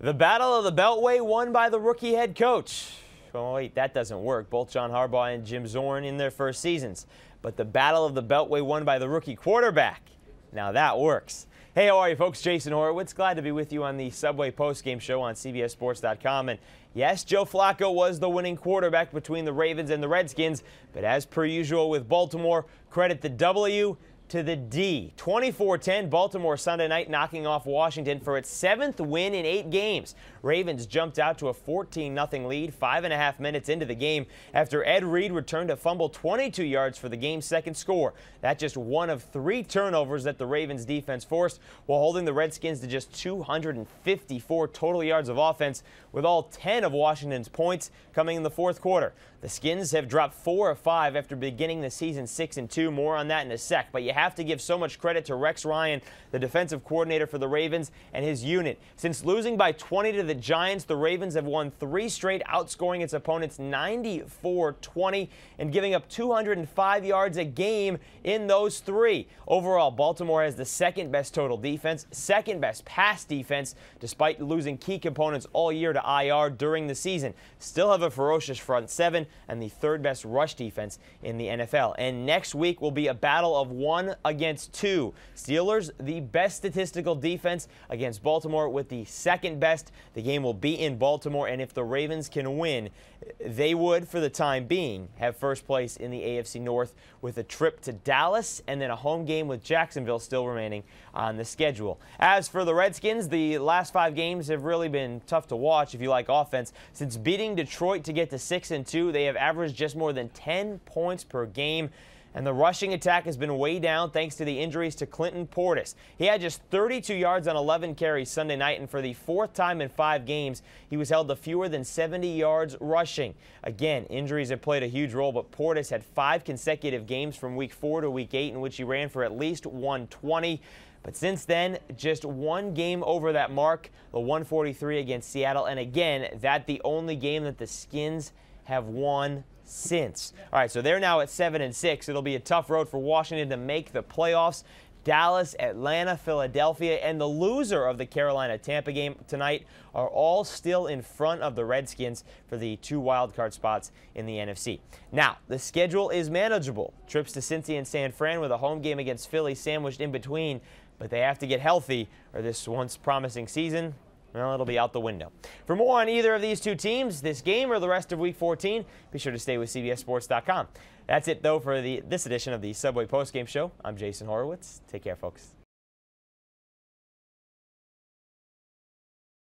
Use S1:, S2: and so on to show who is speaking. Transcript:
S1: The Battle of the Beltway won by the rookie head coach. Oh, wait, that doesn't work. Both John Harbaugh and Jim Zorn in their first seasons. But the Battle of the Beltway won by the rookie quarterback. Now that works. Hey, how are you, folks? Jason Horowitz. Glad to be with you on the Subway postgame show on CBSSports.com. And yes, Joe Flacco was the winning quarterback between the Ravens and the Redskins. But as per usual with Baltimore, credit the W to the D. 24-10, Baltimore Sunday night knocking off Washington for its 7th win in 8 games. Ravens jumped out to a 14-0 lead 5.5 minutes into the game after Ed Reed returned a fumble 22 yards for the game's second score. That's just one of 3 turnovers that the Ravens defense forced, while holding the Redskins to just 254 total yards of offense, with all 10 of Washington's points coming in the fourth quarter. The Skins have dropped 4 of 5 after beginning the season 6-2. More on that in a sec, but you have to give so much credit to Rex Ryan, the defensive coordinator for the Ravens, and his unit. Since losing by 20 to the Giants, the Ravens have won 3 straight, outscoring its opponents 94-20 and giving up 205 yards a game in those 3. Overall, Baltimore has the second best total defense, second best pass defense, despite losing key components all year to IR during the season. Still have a ferocious front 7 and the 3rd best rush defense in the NFL. And next week will be a battle of 1 against 2. Steelers, the best statistical defense, against Baltimore with the 2nd best. The game will be in Baltimore, and if the Ravens can win, they would, for the time being, have first place in the AFC North, with a trip to Dallas and then a home game with Jacksonville still remaining on the schedule. As for the Redskins, the last 5 games have really been tough to watch if you like offense. Since beating Detroit to get to 6-2, they have averaged just more than 10 points per game. And the rushing attack has been way down thanks to the injuries to Clinton Portis. He had just 32 yards on 11 carries Sunday night, and for the 4th time in 5 games, he was held to fewer than 70 yards rushing. Again, injuries have played a huge role, but Portis had 5 consecutive games from week 4 to week 8 in which he ran for at least 120. But since then, just 1 game over that mark, the 143 against Seattle. And again, that's the only game that the Skins have won since. All right, so they're now at 7-6. It'll be a tough road for Washington to make the playoffs. Dallas, Atlanta, Philadelphia, and the loser of the Carolina-Tampa game tonight are all still in front of the Redskins for the 2 wildcard spots in the NFC. Now, the schedule is manageable. Trips to Cincy and San Fran with a home game against Philly sandwiched in between, but they have to get healthy or this once promising season, well, it'll be out the window. For more on either of these 2 teams, this game or the rest of Week 14, be sure to stay with CBSSports.com. That's it, though, for this edition of the Subway Postgame Show. I'm Jason Horowitz. Take care, folks.